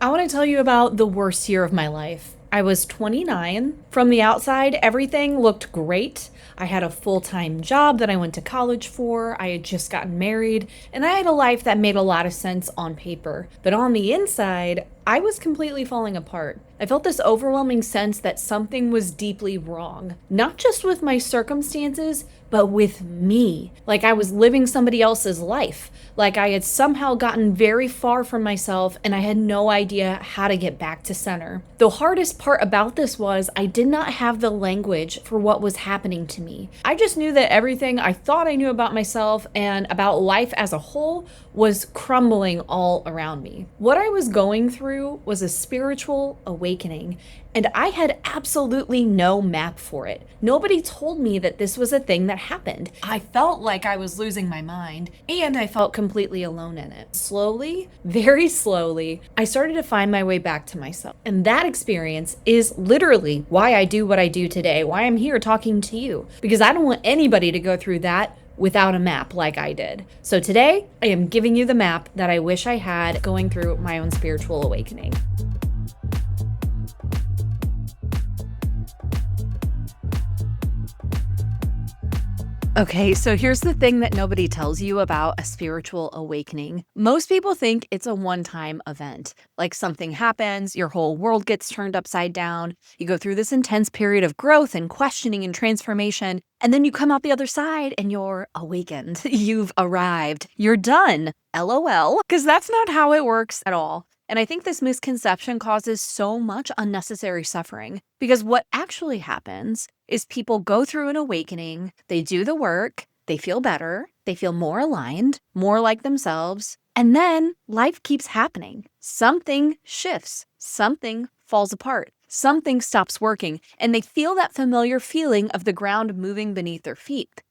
I want to tell you about the worst year of my life. I was 29. From the outside, everything looked great. I had a full time job that I went to college for. I had just gotten married, and I had a life that made a lot of sense on paper. But on the inside, I was completely falling apart. I felt this overwhelming sense that something was deeply wrong, not just with my circumstances, but with me. Like I was living somebody else's life. Like I had somehow gotten very far from myself and I had no idea how to get back to center. The hardest part about this was I did not have the language for what was happening to me. I just knew that everything I thought I knew about myself and about life as a whole was crumbling all around me. What I was going through was a spiritual awakening, and I had absolutely no map for it. Nobody told me that this was a thing that happened. I felt like I was losing my mind, and I felt completely alone in it. Slowly, very slowly, I started to find my way back to myself. And that experience is literally why I do what I do today, why I'm here talking to you, because I don't want anybody to go through that without a map like I did. So today, I am giving you the map that I wish I had going through my own spiritual awakening. Okay, so here's the thing that nobody tells you about a spiritual awakening. Most people think it's a one-time event. Like something happens, your whole world gets turned upside down, you go through this intense period of growth and questioning and transformation, and then you come out the other side and you're awakened. You've arrived. You're done. LOL. Because that's not how it works at all. And I think this misconception causes so much unnecessary suffering because what actually happens is people go through an awakening, they do the work, they feel better, they feel more aligned, more like themselves, and then life keeps happening. Something shifts, something falls apart, something stops working, and they feel that familiar feeling of the ground moving beneath their feet.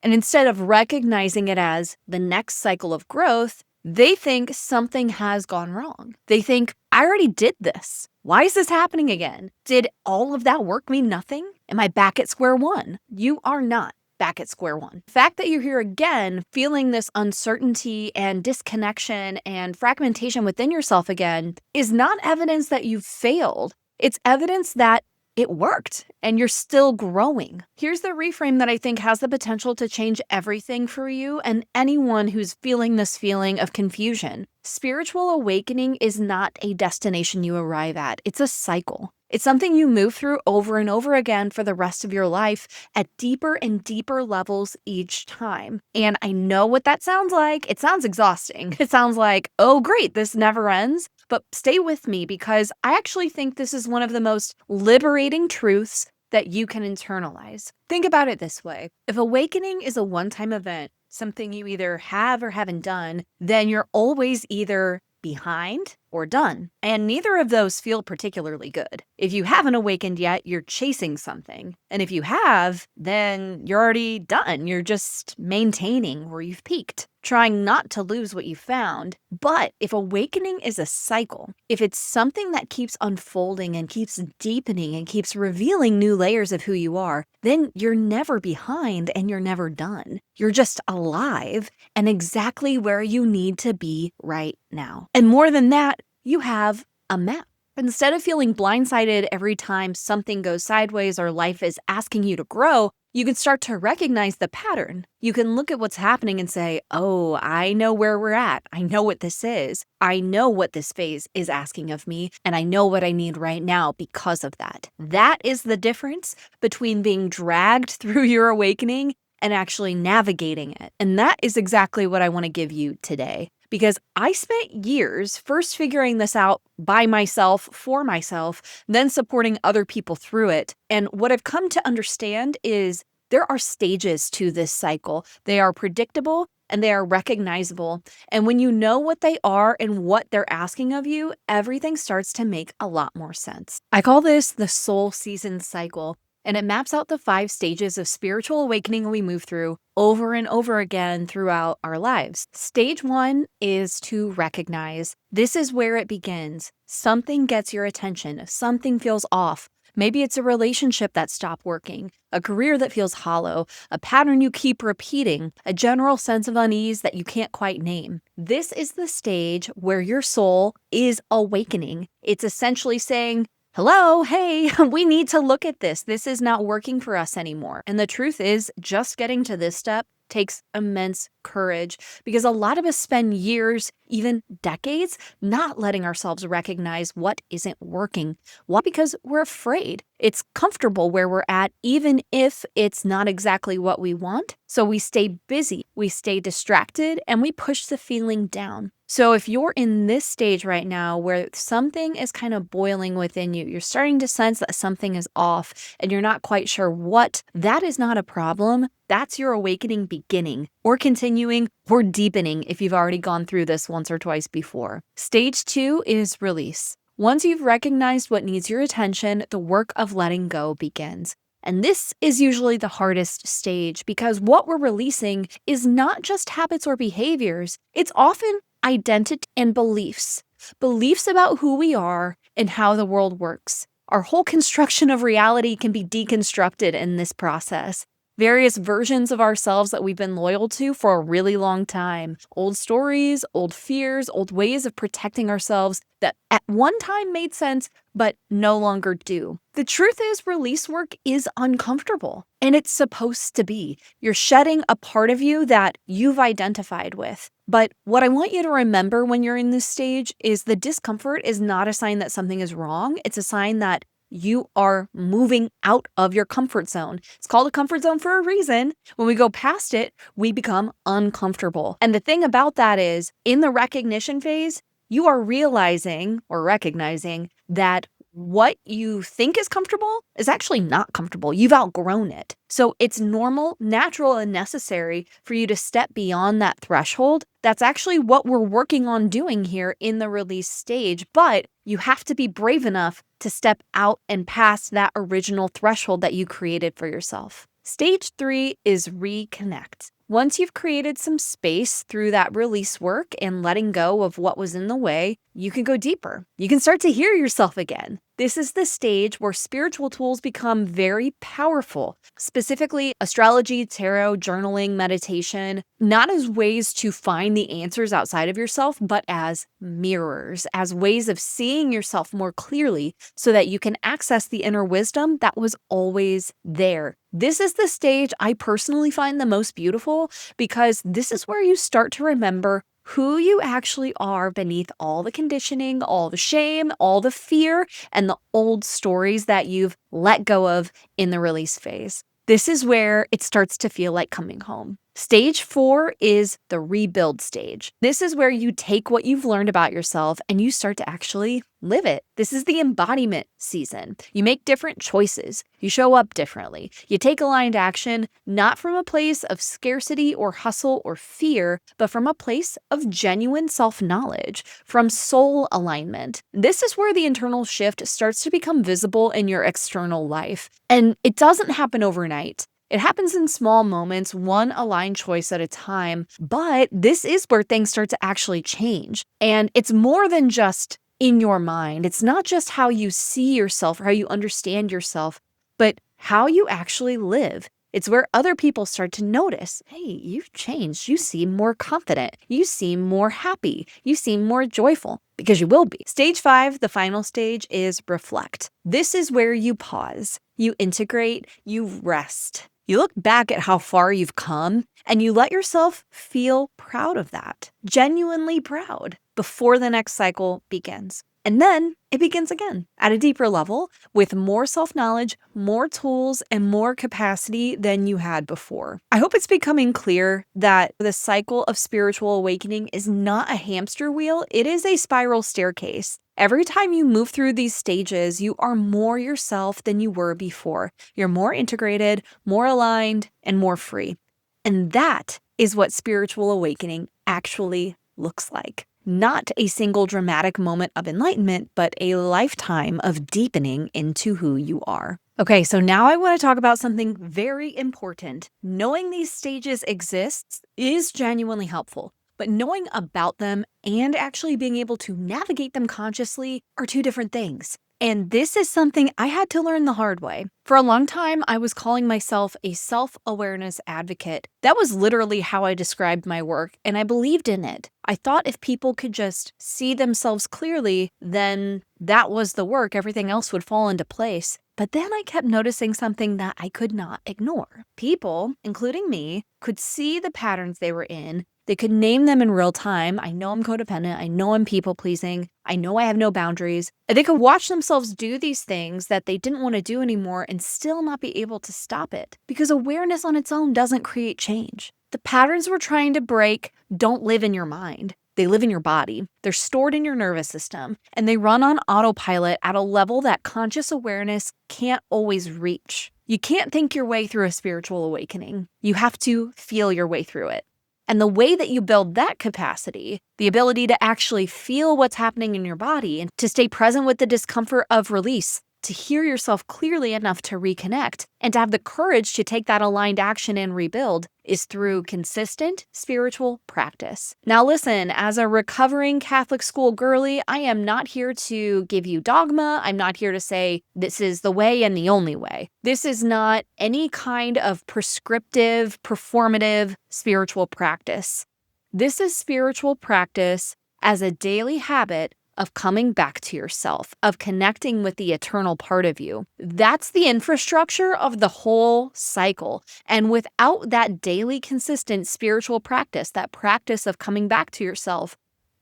And instead of recognizing it as the next cycle of growth, they think something has gone wrong. They think, I already did this. Why is this happening again? Did all of that work mean nothing? Am I back at square one? You are not back at square one. The fact that you're here again, feeling this uncertainty and disconnection and fragmentation within yourself again, is not evidence that you've failed. It's evidence that it worked and you're still growing. Here's the reframe that I think has the potential to change everything for you and anyone who's feeling this feeling of confusion. Spiritual awakening is not a destination you arrive at. It's a cycle. It's something you move through over and over again for the rest of your life at deeper and deeper levels each time. And I know what that sounds like. It sounds exhausting. It sounds like, oh great, this never ends. But stay with me because I actually think this is one of the most liberating truths that you can internalize. Think about it this way. If awakening is a one-time event, something you either have or haven't done, then you're always either behind or done. And neither of those feel particularly good. If you haven't awakened yet, you're chasing something. And if you have, then you're already done. You're just maintaining where you've peaked, trying not to lose what you found. But if awakening is a cycle, if it's something that keeps unfolding and keeps deepening and keeps revealing new layers of who you are, then you're never behind and you're never done. You're just alive and exactly where you need to be right now. And more than that, you have a map. Instead of feeling blindsided every time something goes sideways or life is asking you to grow, you can start to recognize the pattern. You can look at what's happening and say, oh, I know where we're at. I know what this is. I know what this phase is asking of me, and I know what I need right now because of that. That is the difference between being dragged through your awakening and actually navigating it. And that is exactly what I want to give you today. Because I spent years first figuring this out by myself, for myself, then supporting other people through it. And what I've come to understand is there are stages to this cycle. They are predictable and they are recognizable. And when you know what they are and what they're asking of you, everything starts to make a lot more sense. I call this the soul season cycle. And it maps out the 5 stages of spiritual awakening we move through over and over again throughout our lives. Stage 1 is to recognize. This is where it begins. Something gets your attention. Something feels off. Maybe it's a relationship that stopped working, a career that feels hollow, a pattern you keep repeating, a general sense of unease that you can't quite name. This is the stage where your soul is awakening. It's essentially saying, hello, hey, we need to look at this. This is not working for us anymore. And the truth is, just getting to this step takes immense courage because a lot of us spend years, even decades, not letting ourselves recognize what isn't working. Why? Because we're afraid. It's comfortable where we're at, even if it's not exactly what we want. So we stay busy, we stay distracted, and we push the feeling down. So if you're in this stage right now where something is kind of boiling within you, you're starting to sense that something is off and you're not quite sure what, that is not a problem. That's your awakening beginning, or continuing, or deepening if you've already gone through this once or twice before. Stage 2 is release. Once you've recognized what needs your attention, the work of letting go begins. And this is usually the hardest stage because what we're releasing is not just habits or behaviors, it's often identity and beliefs. Beliefs about who we are and how the world works. Our whole construction of reality can be deconstructed in this process. Various versions of ourselves that we've been loyal to for a really long time. Old stories, old fears, old ways of protecting ourselves that at one time made sense, but no longer do. The truth is, release work is uncomfortable, and it's supposed to be. You're shedding a part of you that you've identified with. But what I want you to remember when you're in this stage is the discomfort is not a sign that something is wrong. It's a sign that you are moving out of your comfort zone. It's called a comfort zone for a reason. When we go past it, we become uncomfortable. And the thing about that is, in the recognition phase, you are realizing or recognizing that what you think is comfortable is actually not comfortable. You've outgrown it. So it's normal, natural, and necessary for you to step beyond that threshold. That's actually what we're working on doing here in the release stage. But you have to be brave enough to step out and past that original threshold that you created for yourself. Stage 3 is reconnect. Once you've created some space through that release work and letting go of what was in the way, you can go deeper. You can start to hear yourself again. This is the stage where spiritual tools become very powerful, specifically astrology, tarot, journaling, meditation, not as ways to find the answers outside of yourself, but as mirrors, as ways of seeing yourself more clearly so that you can access the inner wisdom that was always there. This is the stage I personally find the most beautiful because this is where you start to remember who you actually are beneath all the conditioning, all the shame, all the fear, and the old stories that you've let go of in the release phase. This is where it starts to feel like coming home. Stage 4 is the rebuild stage. This is where you take what you've learned about yourself and you start to actually live it. This is the embodiment season. You make different choices. You show up differently. You take aligned action, not from a place of scarcity or hustle or fear, but from a place of genuine self-knowledge, from soul alignment. This is where the internal shift starts to become visible in your external life. And it doesn't happen overnight. It happens in small moments, one aligned choice at a time, but this is where things start to actually change. And it's more than just in your mind. It's not just how you see yourself or how you understand yourself, but how you actually live. It's where other people start to notice, hey, you've changed. You seem more confident. You seem more happy. You seem more joyful, because you will be. Stage 5, the final stage, is reflect. This is where you pause, you integrate, you rest. You look back at how far you've come and you let yourself feel proud of that, genuinely proud, before the next cycle begins. And then it begins again at a deeper level with more self-knowledge, more tools, and more capacity than you had before. I hope it's becoming clear that the cycle of spiritual awakening is not a hamster wheel, it is a spiral staircase. Every time you move through these stages, you are more yourself than you were before. You're more integrated, more aligned, and more free. And that is what spiritual awakening actually looks like. Not a single dramatic moment of enlightenment, but a lifetime of deepening into who you are. Okay, so now I want to talk about something very important. Knowing these stages exist is genuinely helpful, but knowing about them and actually being able to navigate them consciously are two different things. And this is something I had to learn the hard way. For a long time, I was calling myself a self-awareness advocate. That was literally how I described my work, and I believed in it. I thought if people could just see themselves clearly, then that was the work, everything else would fall into place. But then I kept noticing something that I could not ignore. People, including me, could see the patterns they were in. They could name them in real time. I know I'm codependent. I know I'm people pleasing. I know I have no boundaries. They could watch themselves do these things that they didn't want to do anymore and still not be able to stop it, because awareness on its own doesn't create change. The patterns we're trying to break don't live in your mind. They live in your body. They're stored in your nervous system, and they run on autopilot at a level that conscious awareness can't always reach. You can't think your way through a spiritual awakening. You have to feel your way through it. And the way that you build that capacity, the ability to actually feel what's happening in your body and to stay present with the discomfort of release, to hear yourself clearly enough to reconnect, and to have the courage to take that aligned action and rebuild, is through consistent spiritual practice. Now listen, as a recovering Catholic school girly, I am not here to give you dogma. I'm not here to say this is the way and the only way. This is not any kind of prescriptive, performative spiritual practice. This is spiritual practice as a daily habit of coming back to yourself, of connecting with the eternal part of you. That's the infrastructure of the whole cycle. And without that daily consistent spiritual practice, that practice of coming back to yourself,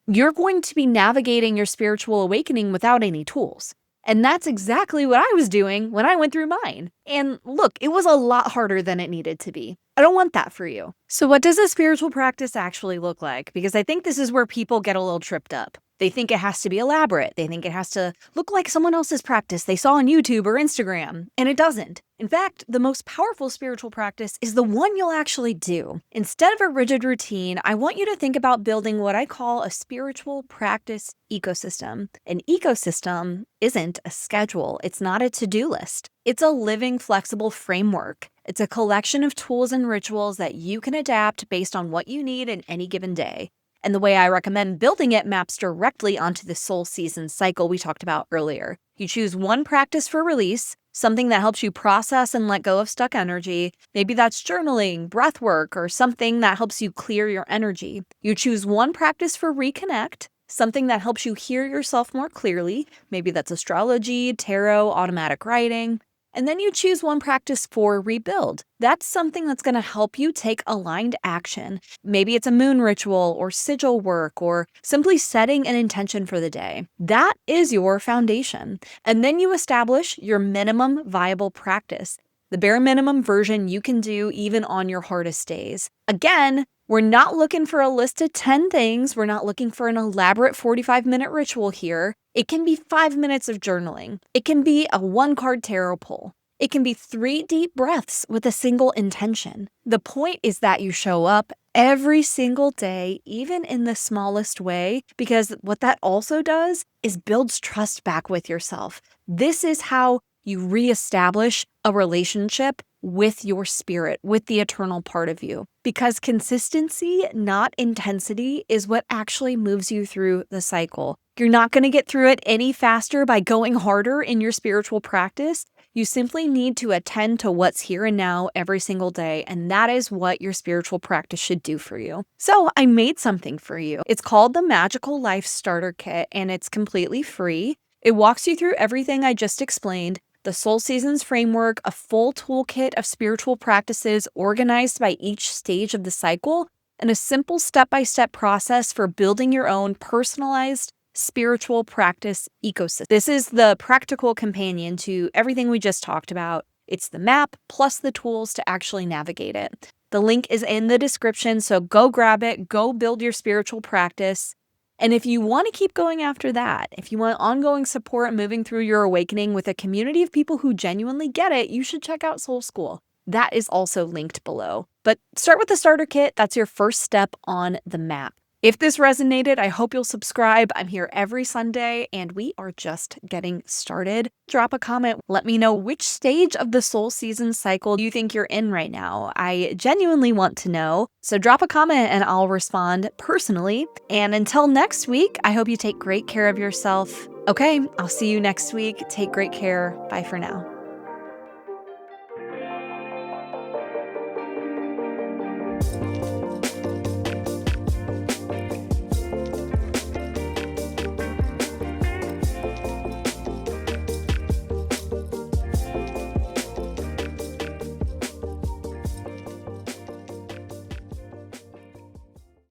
you're going to be navigating your spiritual awakening without any tools. And that's exactly what I was doing when I went through mine. And look, it was a lot harder than it needed to be. I don't want that for you. So what does a spiritual practice actually look like? Because I think this is where people get a little tripped up. They think it has to be elaborate. They think it has to look like someone else's practice they saw on YouTube or Instagram, and it doesn't. In fact, the most powerful spiritual practice is the one you'll actually do. Instead of a rigid routine, I want you to think about building what I call a spiritual practice ecosystem. An ecosystem isn't a schedule. It's not a to-do list. It's a living, flexible framework. It's a collection of tools and rituals that you can adapt based on what you need in any given day. And the way I recommend building it maps directly onto the soul season cycle we talked about earlier. You choose one practice for release, something that helps you process and let go of stuck energy. Maybe that's journaling, breath work, or something that helps you clear your energy. You choose one practice for reconnect, something that helps you hear yourself more clearly. Maybe that's astrology, tarot, automatic writing. And then you choose one practice for rebuild. That's something that's going to help you take aligned action. Maybe it's a moon ritual or sigil work or simply setting an intention for the day. That is your foundation. And then you establish your minimum viable practice, the bare minimum version you can do even on your hardest days. Again, we're not looking for a list of 10 things. We're not looking for an elaborate 45-minute ritual here. It can be 5 minutes of journaling. It can be a 1-card tarot pull. It can be 3 deep breaths with a single intention. The point is that you show up every single day, even in the smallest way, because what that also does is builds trust back with yourself. This is how you reestablish a relationship with your spirit, with the eternal part of you. Because consistency, not intensity, is what actually moves you through the cycle. You're not going to get through it any faster by going harder in your spiritual practice. You simply need to attend to what's here and now every single day, and that is what your spiritual practice should do for you. So I made something for you. It's called the Magical Life Starter Kit, and it's completely free. It walks you through everything I just explained, the Soul Seasons framework, a full toolkit of spiritual practices organized by each stage of the cycle, and a simple step-by-step process for building your own personalized spiritual practice ecosystem. This is the practical companion to everything we just talked about. It's the map plus the tools to actually navigate it. The link is in the description, so go grab it, go build your spiritual practice. And if you want to keep going after that, if you want ongoing support moving through your awakening with a community of people who genuinely get it, you should check out Soul School. That is also linked below. But start with the starter kit. That's your first step on the map. If this resonated, I hope you'll subscribe. I'm here every Sunday, and we are just getting started. Drop a comment. Let me know which stage of the soul season cycle you think you're in right now. I genuinely want to know. So drop a comment and I'll respond personally. And until next week, I hope you take great care of yourself. Okay, I'll see you next week. Take great care. Bye for now.